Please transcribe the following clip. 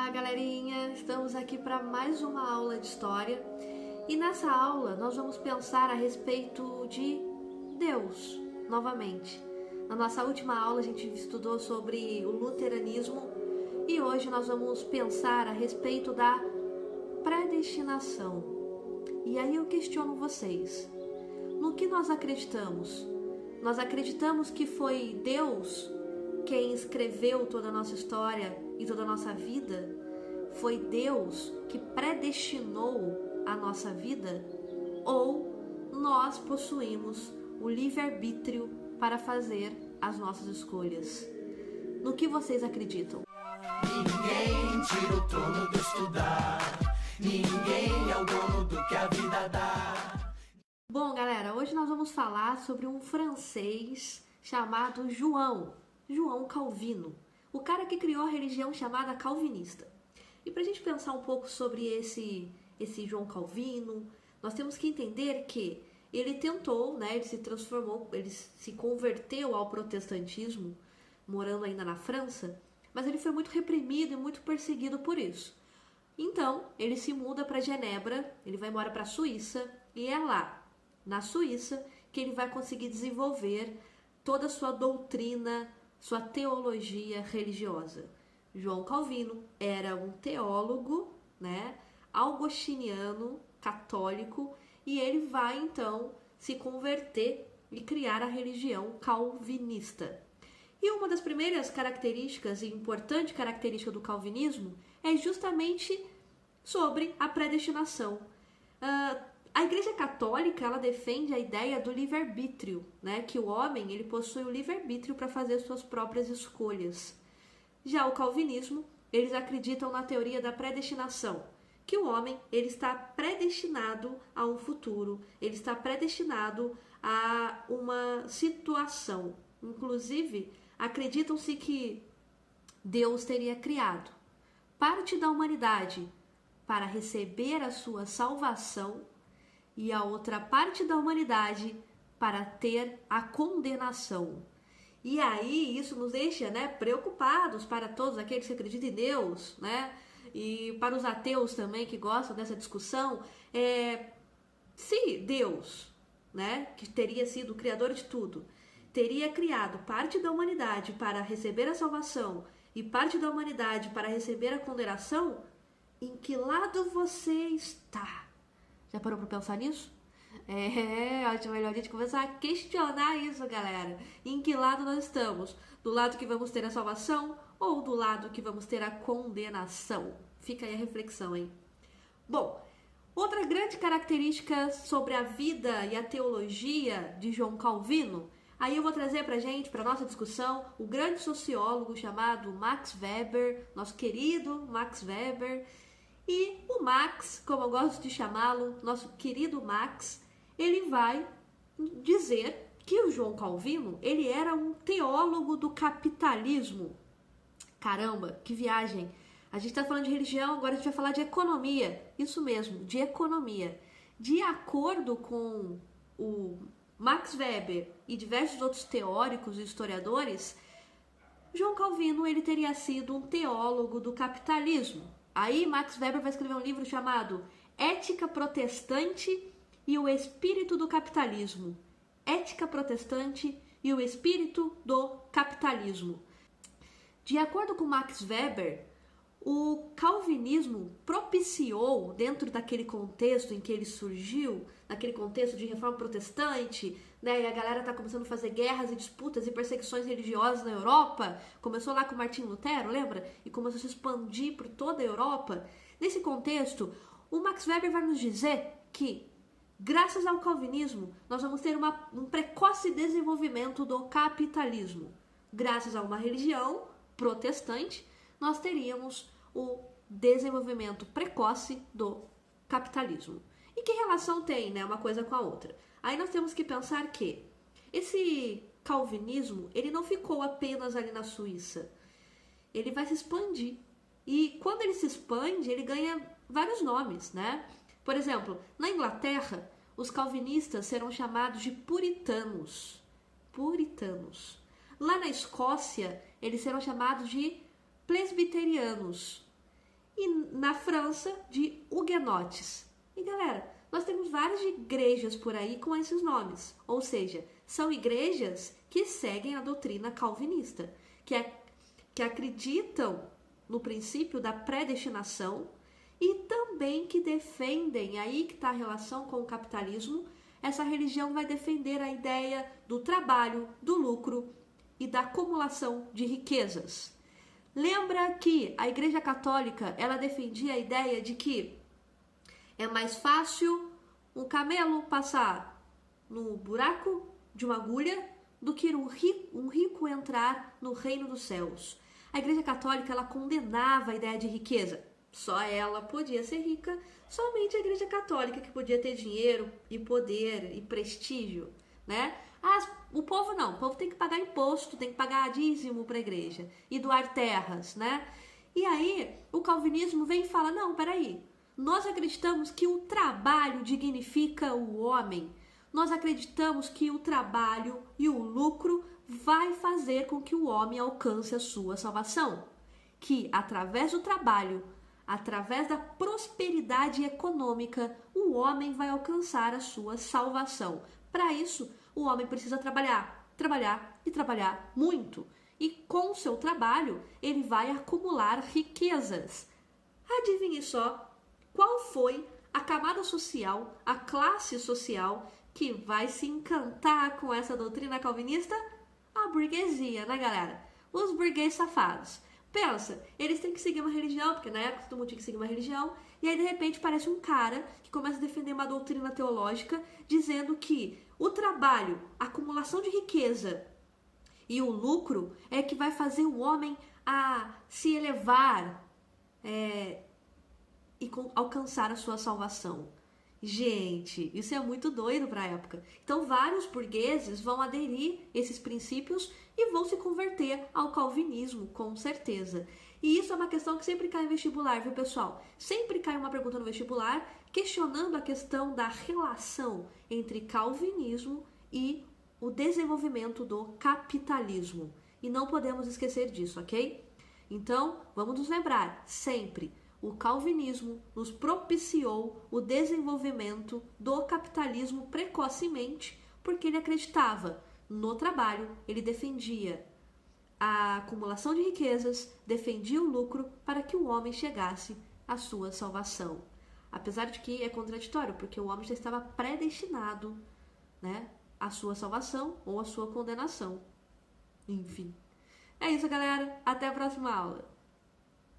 Olá, galerinha! Estamos aqui para mais uma aula de história e nessa aula nós vamos pensar a respeito de Deus, novamente. Na nossa última aula a gente estudou sobre o luteranismo e hoje nós vamos pensar a respeito da predestinação. E aí eu questiono vocês, no que nós acreditamos? Nós acreditamos que foi Deus quem escreveu toda a nossa história e toda a nossa vida? Foi Deus que predestinou a nossa vida? Ou nós possuímos o livre-arbítrio para fazer as nossas escolhas? No que vocês acreditam? Ninguém tira o trono do estudar, ninguém é o dono do que a vida dá. Bom, galera, hoje nós vamos falar sobre um francês chamado João Calvino, o cara que criou a religião chamada calvinista. E para a gente pensar um pouco sobre esse João Calvino, nós temos que entender que ele tentou, ele se transformou, ele se converteu ao protestantismo, morando ainda na França, mas ele foi muito reprimido e muito perseguido por isso. Então, ele se muda para Genebra, ele vai embora para a Suíça, e é lá, na Suíça, que ele vai conseguir desenvolver toda a sua doutrina, sua teologia religiosa. João Calvino era um teólogo, augustiniano, católico, e ele vai então se converter e criar a religião calvinista. E uma das primeiras características e importante característica do calvinismo é justamente sobre a predestinação. A Igreja Católica, ela defende a ideia do livre-arbítrio, que o homem ele possui o livre-arbítrio para fazer suas próprias escolhas. Já o calvinismo, eles acreditam na teoria da predestinação, que o homem ele está predestinado a um futuro, ele está predestinado a uma situação. Inclusive, acreditam-se que Deus teria criado parte da humanidade para receber a sua salvação e a outra parte da humanidade para ter a condenação. E aí isso nos deixa preocupados para todos aqueles que acreditam em Deus, e para os ateus também que gostam dessa discussão, se Deus, que teria sido o criador de tudo, teria criado parte da humanidade para receber a salvação e parte da humanidade para receber a condenação, em que lado você está? Já parou para pensar nisso? Acho melhor a gente começar a questionar isso, galera. Em que lado nós estamos? Do lado que vamos ter a salvação ou do lado que vamos ter a condenação? Fica aí a reflexão, hein? Bom, outra grande característica sobre a vida e a teologia de João Calvino, aí eu vou trazer pra gente, pra nossa discussão, o grande sociólogo chamado Max Weber, nosso querido Max Weber. E o Max, como eu gosto de chamá-lo, nosso querido Max, ele vai dizer que o João Calvino, ele era um teólogo do capitalismo. Caramba, que viagem! A gente está falando de religião, agora a gente vai falar de economia. Isso mesmo, de economia. De acordo com o Max Weber e diversos outros teóricos e historiadores, João Calvino ele teria sido um teólogo do capitalismo. Aí Max Weber vai escrever um livro chamado Ética Protestante e o Espírito do Capitalismo. Ética Protestante e o Espírito do Capitalismo. De acordo com Max Weber, o calvinismo propiciou, dentro daquele contexto em que ele surgiu, naquele contexto de reforma protestante, e a galera está começando a fazer guerras e disputas e perseguições religiosas na Europa, começou lá com Martinho Lutero, lembra? E começou a se expandir por toda a Europa. Nesse contexto, o Max Weber vai nos dizer que, graças ao calvinismo, nós vamos ter um precoce desenvolvimento do capitalismo. Graças a uma religião protestante, nós teríamos o desenvolvimento precoce do capitalismo. E que relação tem, uma coisa com a outra? Aí nós temos que pensar que esse calvinismo, ele não ficou apenas ali na Suíça. Ele vai se expandir. E quando ele se expande, ele ganha vários nomes, Por exemplo, na Inglaterra, os calvinistas serão chamados de puritanos. Puritanos. Lá na Escócia, eles serão chamados de presbiterianos. e na França de huguenotes. E galera, nós temos várias igrejas por aí com esses nomes, ou seja, são igrejas que seguem a doutrina calvinista, que acreditam no princípio da predestinação e também que defendem, aí que está a relação com o capitalismo. Essa religião vai defender a ideia do trabalho, do lucro e da acumulação de riquezas. Lembra que a Igreja Católica, ela defendia a ideia de que é mais fácil um camelo passar no buraco de uma agulha do que um rico entrar no reino dos céus. A Igreja Católica, ela condenava a ideia de riqueza. Só ela podia ser rica, somente a Igreja Católica que podia ter dinheiro e poder e prestígio, né? O povo não, o povo tem que pagar imposto, tem que pagar dízimo para a igreja e doar terras, né? E aí o calvinismo vem e fala, não, peraí, nós acreditamos que o trabalho dignifica o homem, nós acreditamos que o trabalho e o lucro vai fazer com que o homem alcance a sua salvação, que através do trabalho, através da prosperidade econômica, o homem vai alcançar a sua salvação. Para isso, o homem precisa trabalhar, trabalhar e trabalhar muito. E com o seu trabalho, ele vai acumular riquezas. Adivinhe só qual foi a camada social, a classe social que vai se encantar com essa doutrina calvinista? A burguesia, né, galera? Os burgueses safados. Pensa, eles têm que seguir uma religião, porque na época todo mundo tinha que seguir uma religião, e aí de repente parece um cara que começa a defender uma doutrina teológica dizendo que o trabalho, a acumulação de riqueza e o lucro é que vai fazer o homem a se elevar e alcançar a sua salvação. Gente, isso é muito doido para a época. Então vários burgueses vão aderir esses princípios e vão se converter ao calvinismo, com certeza. E isso é uma questão que sempre cai em vestibular, viu, pessoal? Sempre cai uma pergunta no vestibular questionando a questão da relação entre calvinismo e o desenvolvimento do capitalismo. E não podemos esquecer disso, ok? Então, vamos nos lembrar sempre: o calvinismo nos propiciou o desenvolvimento do capitalismo precocemente, porque ele acreditava no trabalho, ele defendia a acumulação de riquezas, defendia o lucro para que o homem chegasse à sua salvação. Apesar de que é contraditório, porque o homem já estava predestinado, né, à sua salvação ou à sua condenação. Enfim. É isso, galera. Até a próxima aula.